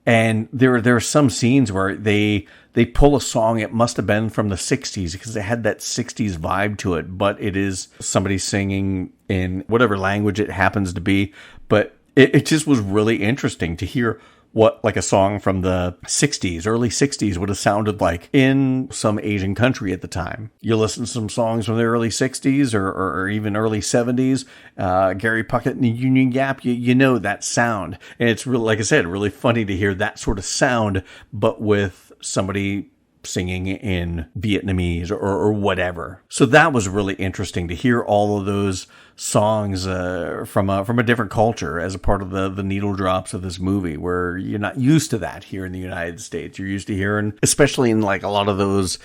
And there are some scenes where they pull a song, it must have been from the 60s because it had that 60s vibe to it, but it is somebody singing in whatever language it happens to be. But it just was really interesting to hear what like a song from the 60s, early 60s would have sounded like in some Asian country at the time. You listen to some songs from the early 60s or even early 70s, Gary Puckett and the Union Gap, you know that sound. And it's really, like I said, really funny to hear that sort of sound, but with somebody singing in Vietnamese or whatever. So that was really interesting to hear all of those songs from a different culture as a part of the needle drops of this movie, where you're not used to that here in the United States. You're used to hearing, especially in like a lot of those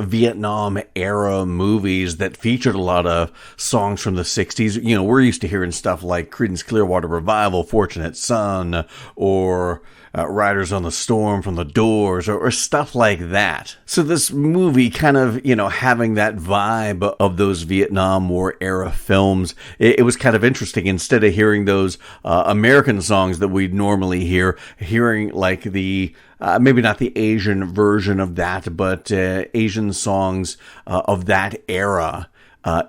Vietnam era movies that featured a lot of songs from the 60s. We're used to hearing stuff like Creedence Clearwater Revival, Fortunate Son, or Riders on the Storm from the Doors, or stuff like that. So this movie kind of, having that vibe of those Vietnam War era films, it was kind of interesting. Instead of hearing those American songs that we'd normally hearing like the maybe not the Asian version of that, but Asian songs of that era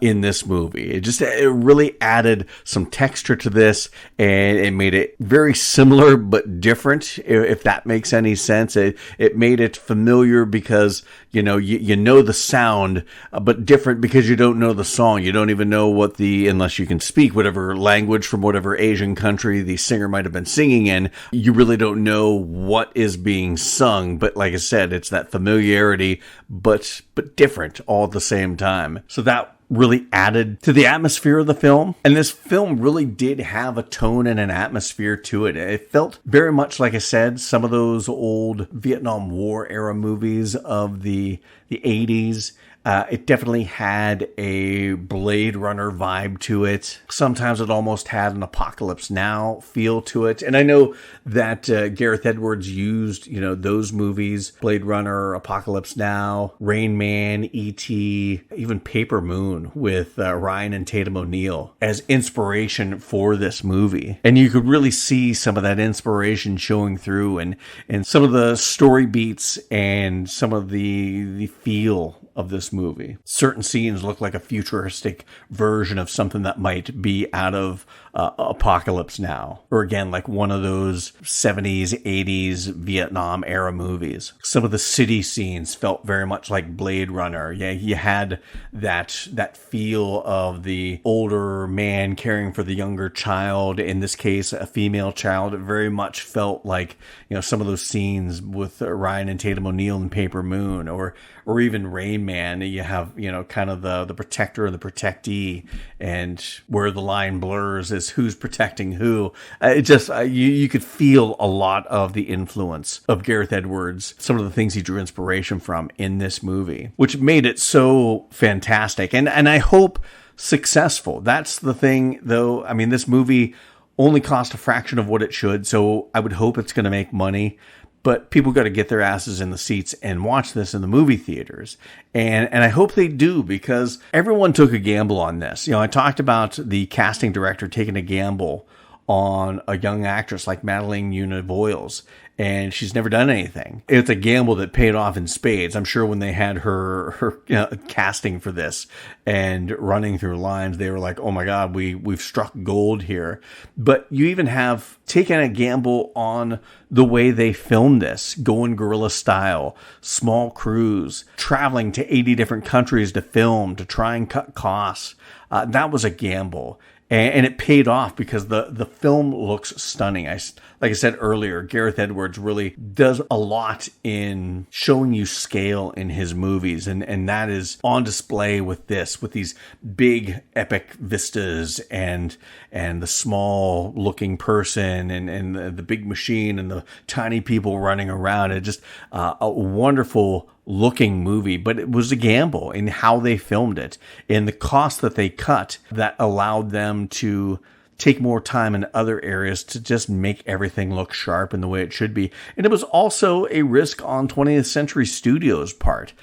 in this movie. It really added some texture to this, and it made it very similar but different, if that makes any sense. It made it familiar because you know the sound, but different because you don't know the song. You don't even know what unless you can speak whatever language from whatever Asian country the singer might have been singing in, you really don't know what is being sung. But like I said, it's that familiarity, but different all at the same time. So that really added to the atmosphere of the film. And this film really did have a tone and an atmosphere to it. It felt very much, like I said, some of those old Vietnam War era movies of the 80s. It definitely had a Blade Runner vibe to it. Sometimes it almost had an Apocalypse Now feel to it. And I know that Gareth Edwards used, those movies, Blade Runner, Apocalypse Now, Rain Man, E.T., even Paper Moon with Ryan and Tatum O'Neal as inspiration for this movie. And you could really see some of that inspiration showing through and some of the story beats and some of the feel of this movie. Certain scenes look like a futuristic version of something that might be out of Apocalypse Now, or again, like one of those 70s, 80s Vietnam era movies. Some of the city scenes felt very much like Blade Runner. Yeah, you had that feel of the older man caring for the younger child, in this case, a female child. It very much felt like, some of those scenes with Ryan and Tatum O'Neal in Paper Moon, or even Rain Man. You have, kind of the protector and the protectee, and where the line blurs is who's protecting who. You could feel a lot of the influence of Gareth Edwards, some of the things he drew inspiration from in this movie, which made it so fantastic. And I hope successful. That's the thing, though. I mean, this movie only cost a fraction of what it should, so I would hope it's going to make money. But people got to get their asses in the seats and watch this in the movie theaters. And I hope they do, because everyone took a gamble on this. I talked about the casting director taking a gamble on a young actress like Madeleine Yuna Voiles, and she's never done anything. It's a gamble that paid off in spades. I'm sure when they had her casting for this and running through lines, they were like, oh my God, we've struck gold here. But you even have taken a gamble on the way they filmed this, going guerrilla style, small crews, traveling to 80 different countries to film, to try and cut costs. That was a gamble. And it paid off because the film looks stunning. Like I said earlier, Gareth Edwards really does a lot in showing you scale in his movies. And that is on display with this, with these big epic vistas and the small looking person and the big machine and the tiny people running around. It just a wonderful looking movie, but it was a gamble in how they filmed it, in the cost that they cut that allowed them to take more time in other areas to just make everything look sharp in the way it should be. And it was also a risk on 20th Century Studios' part,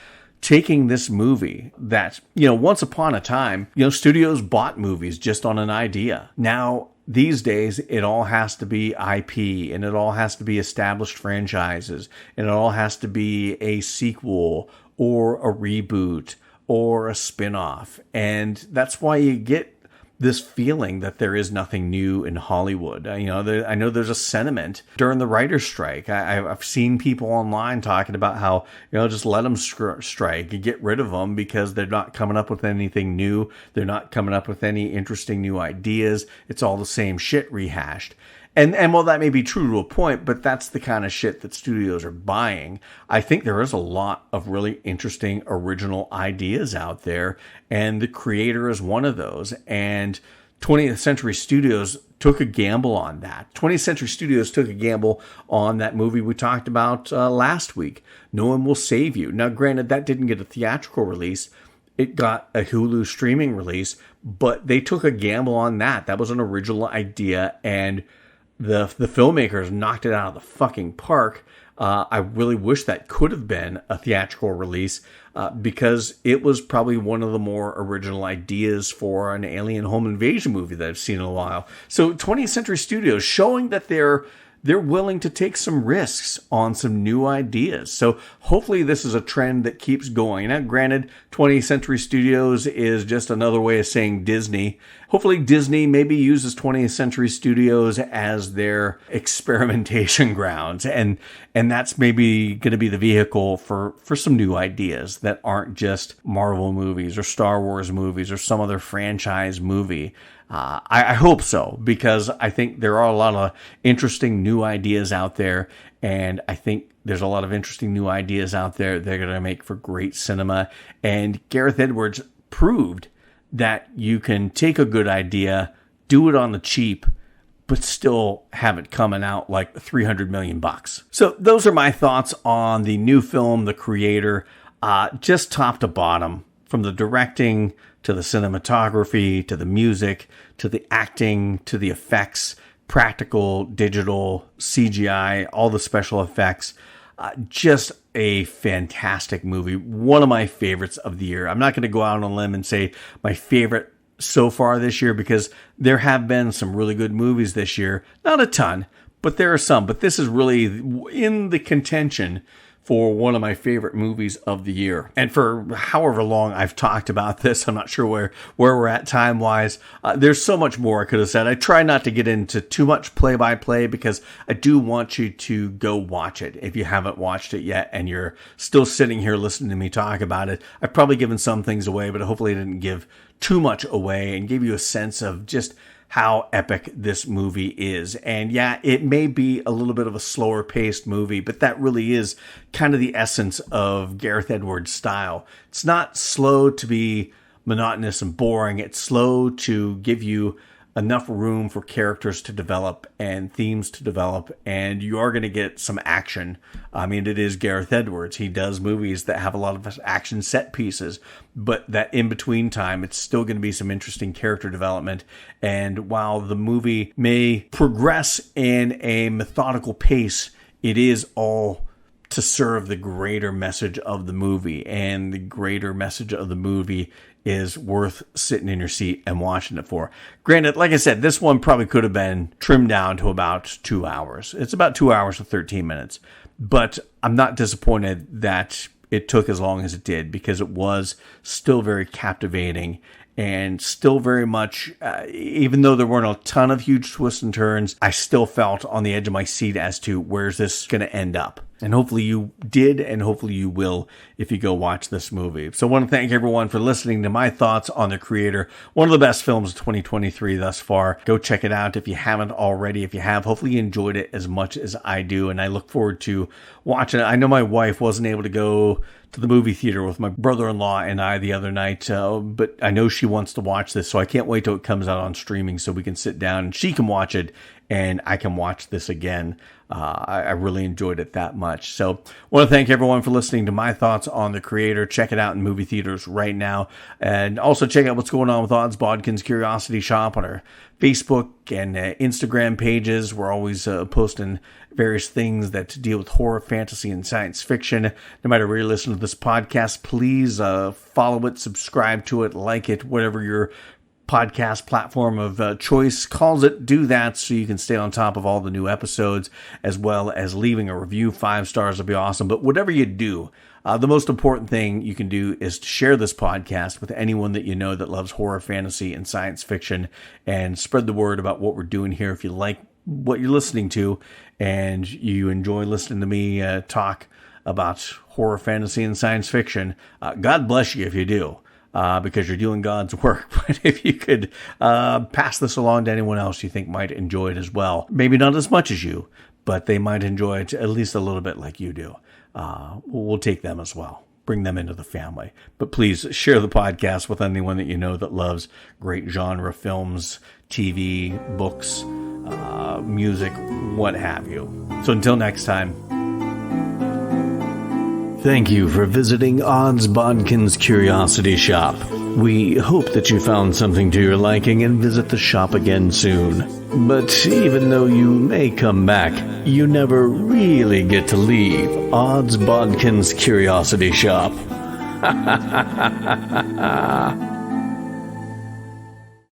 taking this movie that, once upon a time, studios bought movies just on an idea. Now, these days, it all has to be IP, and it all has to be established franchises, and it all has to be a sequel or a reboot or a spin-off. And that's why you get this feeling that there is nothing new in Hollywood. I know there's a sentiment during the writer's strike. I've seen people online talking about how, just let them strike and get rid of them because they're not coming up with anything new. They're not coming up with any interesting new ideas. It's all the same shit rehashed. And while that may be true to a point, but that's the kind of shit that studios are buying. I think there is a lot of really interesting original ideas out there, and the creator is one of those. And 20th Century Studios took a gamble on that. 20th Century Studios took a gamble on that movie we talked about last week, No One Will Save You. Now, granted, that didn't get a theatrical release. It got a Hulu streaming release, but they took a gamble on that. That was an original idea, and the filmmakers knocked it out of the fucking park. I really wish that could have been a theatrical release because it was probably one of the more original ideas for an alien home invasion movie that I've seen in a while. So 20th Century Studios showing that they're willing to take some risks on some new ideas. So hopefully this is a trend that keeps going. Now, granted, 20th Century Studios is just another way of saying Disney. Hopefully Disney maybe uses 20th Century Studios as their experimentation grounds. And that's maybe going to be the vehicle for some new ideas that aren't just Marvel movies or Star Wars movies or some other franchise movie. I hope so, because I think there are a lot of interesting new ideas out there, and I think there's a lot of interesting new ideas out there that are going to make for great cinema. And Gareth Edwards proved that you can take a good idea, do it on the cheap, but still have it coming out like $300 million. So those are my thoughts on the new film, The Creator, just top to bottom, from the directing to the cinematography, to the music, to the acting, to the effects, practical, digital, CGI, all the special effects. Just a fantastic movie. One of my favorites of the year. I'm not going to go out on a limb and say my favorite so far this year, because there have been some really good movies this year. Not a ton, but there are some. But this is really in the contention for one of my favorite movies of the year. And for however long I've talked about this, I'm not sure where we're at time-wise. There's so much more I could have said. I try not to get into too much play-by-play because I do want you to go watch it if you haven't watched it yet and you're still sitting here listening to me talk about it. I've probably given some things away, but hopefully I didn't give too much away and give you a sense of just how epic this movie is. And yeah, it may be a little bit of a slower paced movie, but that really is kind of the essence of Gareth Edwards' style. It's not slow to be monotonous and boring. It's slow to give you enough room for characters to develop and themes to develop, and you are going to get some action. I mean, it is Gareth Edwards. He does movies that have a lot of action set pieces, but that in-between time, it's still going to be some interesting character development. And while the movie may progress in a methodical pace, it is all to serve the greater message of the movie. And the greater message of the movie is worth sitting in your seat and watching it for. Granted, like I said, this one probably could have been trimmed down to about 2 hours. It's about 2 hours and 13 minutes. But I'm not disappointed that it took as long as it did, because it was still very captivating and still very much, even though there weren't a ton of huge twists and turns, I still felt on the edge of my seat as to where's this going to end up. And hopefully you did, and hopefully you will if you go watch this movie. So I want to thank everyone for listening to my thoughts on The Creator. One of the best films of 2023 thus far. Go check it out if you haven't already. If you have, hopefully you enjoyed it as much as I do. And I look forward to watching it. I know my wife wasn't able to go to the movie theater with my brother-in-law and I the other night, but I know she wants to watch this, so I can't wait till it comes out on streaming so we can sit down and she can watch it and I can watch this again. I really enjoyed it that much. So I want to thank everyone for listening to my thoughts on The Creator. Check it out in movie theaters right now. And also check out what's going on with Odds Bodkins Curiosity Shoppe on our Facebook and Instagram pages. We're always posting various things that deal with horror, fantasy, and science fiction. No matter where you listen to this podcast, please follow it, subscribe to it, like it, whatever your podcast platform of choice calls it. Do that so you can stay on top of all the new episodes, as well as leaving a review. 5 stars would be awesome. But whatever you do, the most important thing you can do is to share this podcast with anyone that you know that loves horror, fantasy, and science fiction, and spread the word about what we're doing here. If you like what you're listening to and you enjoy listening to me talk about horror, fantasy, and science fiction, God bless you if you do. Because you're doing God's work. But if you could pass this along to anyone else you think might enjoy it as well, maybe not as much as you, but they might enjoy it at least a little bit like you do, we'll take them as well. Bring them into the family. But please share the podcast with anyone that you know that loves great genre films, TV, books, music, what have you. So until next time, thank you for visiting Odds Bodkins Curiosity Shoppe. We hope that you found something to your liking and visit the shop again soon. But even though you may come back, you never really get to leave Odds Bodkins Curiosity Shoppe.